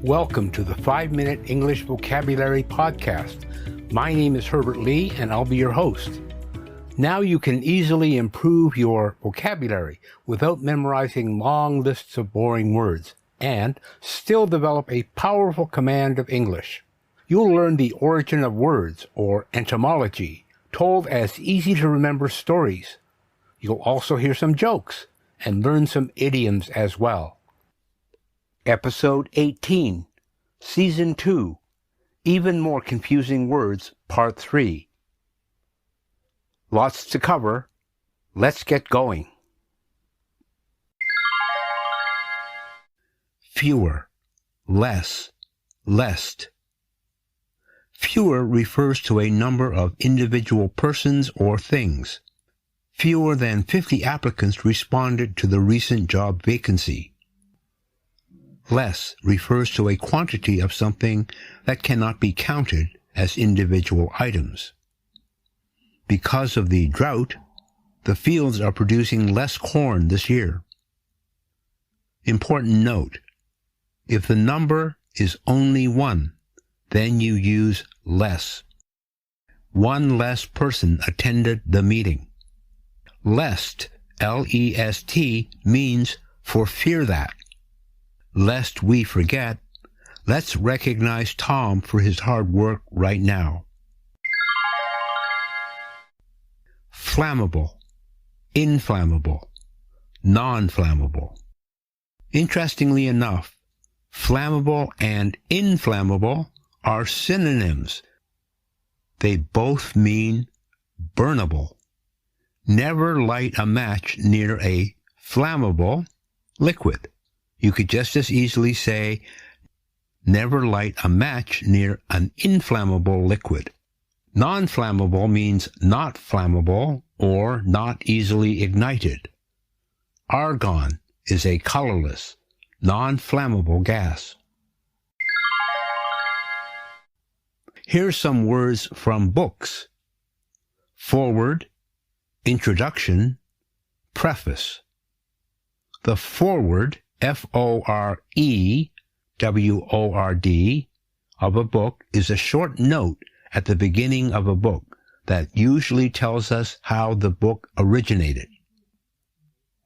Welcome to the 5-Minute English Vocabulary Podcast. My name is Herbert Lee, and I'll be your host. Now you can easily improve your vocabulary without memorizing long lists of boring words, and still develop a powerful command of English. You'll learn the origin of words, or etymology, told as easy-to-remember stories. You'll also hear some jokes, and learn some idioms as well. Episode 18, Season 2, Even More Confusing Words, Part 3. Lots to cover. Let's get going. Fewer, less, lest. Fewer refers to a number of individual persons or things. Fewer than 50 applicants responded to the recent job vacancy. Less refers to a quantity of something that cannot be counted as individual items. Because of the drought, the fields are producing less corn this year. Important note: if the number is only 1, then you use less. One less person attended the meeting. Lest, L-E-S-T, means for fear that. Lest we forget, let's recognize Tom for his hard work right now. Flammable, inflammable, non-flammable. Interestingly enough, flammable and inflammable are synonyms. They both mean burnable. Never light a match near a flammable liquid. You could just as easily say, never light a match near an inflammable liquid. Non-flammable means not flammable or not easily ignited. Argon is a colorless, non-flammable gas. Here's some words from books. Foreword, introduction, preface. The foreword, F-O-R-E-W-O-R-D, of a book is a short note at the beginning of a book that usually tells us how the book originated.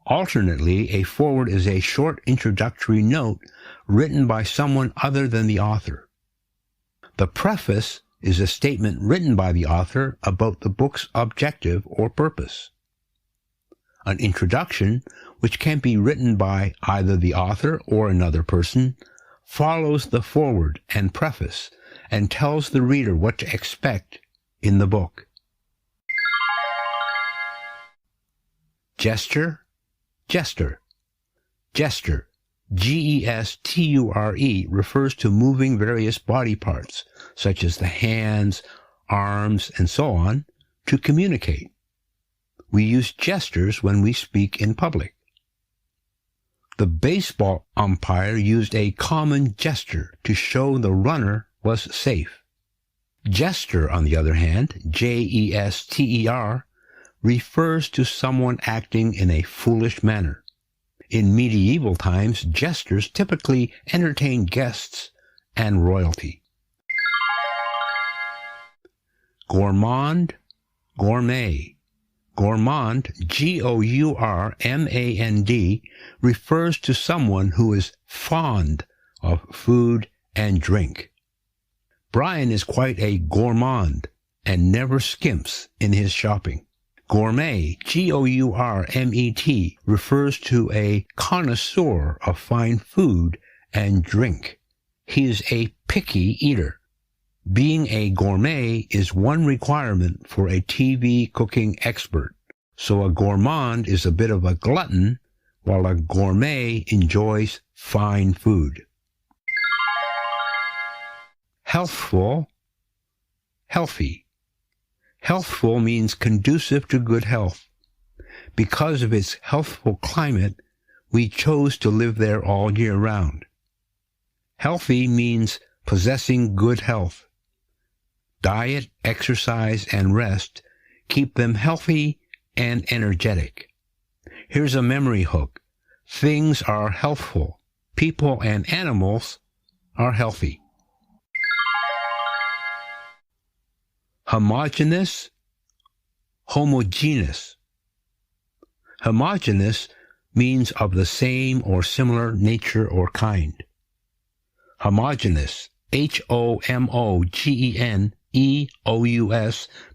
Alternately, a foreword is a short introductory note written by someone other than the author. The preface is a statement written by the author about the book's objective or purpose. An introduction, which can be written by either the author or another person, follows the foreword and preface and tells the reader what to expect in the book. Gesture, jester. Gesture, G-E-S-T-U-R-E, refers to moving various body parts, such as the hands, arms, and so on, to communicate. We use gestures when we speak in public. The baseball umpire used a common gesture to show the runner was safe. Gesture, on the other hand, J-E-S-T-E-R, refers to someone acting in a foolish manner. In medieval times, jesters typically entertained guests and royalty. Gourmand, gourmet. Gourmand, G-O-U-R-M-A-N-D, refers to someone who is fond of food and drink. Brian is quite a gourmand and never skimps in his shopping. Gourmet, G-O-U-R-M-E-T, refers to a connoisseur of fine food and drink. He is a picky eater. Being a gourmet is one requirement for a TV cooking expert, so a gourmand is a bit of a glutton, while a gourmet enjoys fine food. Healthful, healthy. Healthful means conducive to good health. Because of its healthful climate, we chose to live there all year round. Healthy means possessing good health. Diet, exercise, and rest keep them healthy and energetic. Here's a memory hook. Things are healthful. People and animals are healthy. Homogeneous, homogeneous. Homogeneous means of the same or similar nature or kind. Homogeneous, Homogeneous,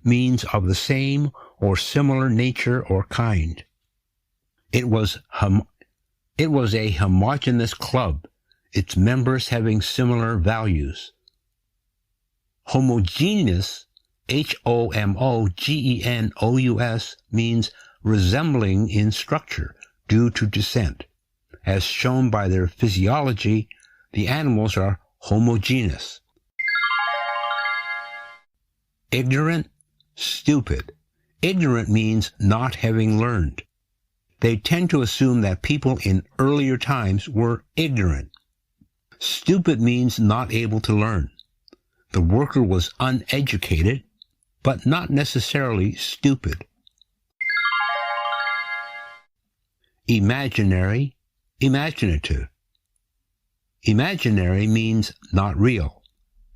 means of the same or similar nature or kind. It was a homogeneous club, its members having similar values. Homogeneous, Homogeneous, means resembling in structure due to descent. As shown by their physiology, the animals are homogeneous. Ignorant, stupid. Ignorant means not having learned. They tend to assume that people in earlier times were ignorant. Stupid means not able to learn. The worker was uneducated, but not necessarily stupid. Imaginary, imaginative. Imaginary means not real.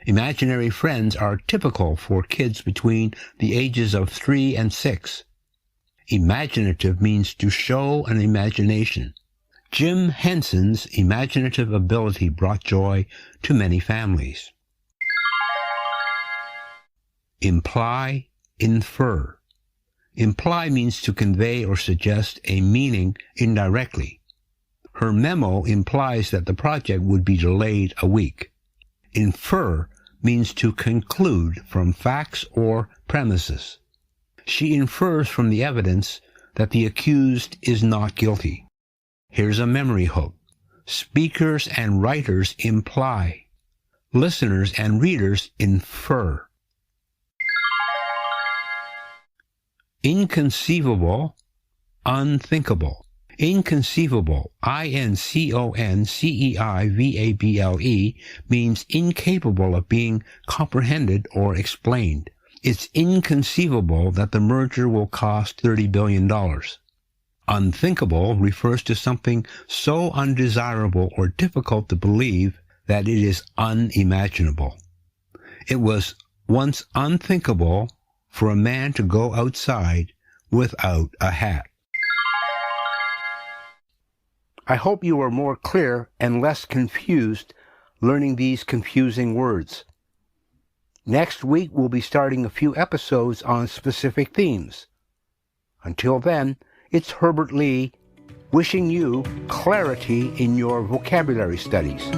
Imaginary friends are typical for kids between the ages of 3 and 6. Imaginative means to show an imagination. Jim Henson's imaginative ability brought joy to many families. Imply, infer. Imply means to convey or suggest a meaning indirectly. Her memo implies that the project would be delayed a week. Infer means to conclude from facts or premises. She infers from the evidence that the accused is not guilty. Here's a memory hook. Speakers and writers imply. Listeners and readers infer. Inconceivable, unthinkable. Inconceivable, Inconceivable, means incapable of being comprehended or explained. It's inconceivable that the merger will cost $30 billion. Unthinkable refers to something so undesirable or difficult to believe that it is unimaginable. It was once unthinkable for a man to go outside without a hat. I hope you are more clear and less confused learning these confusing words. Next week, we'll be starting a few episodes on specific themes. Until then, it's Herbert Lee wishing you clarity in your vocabulary studies.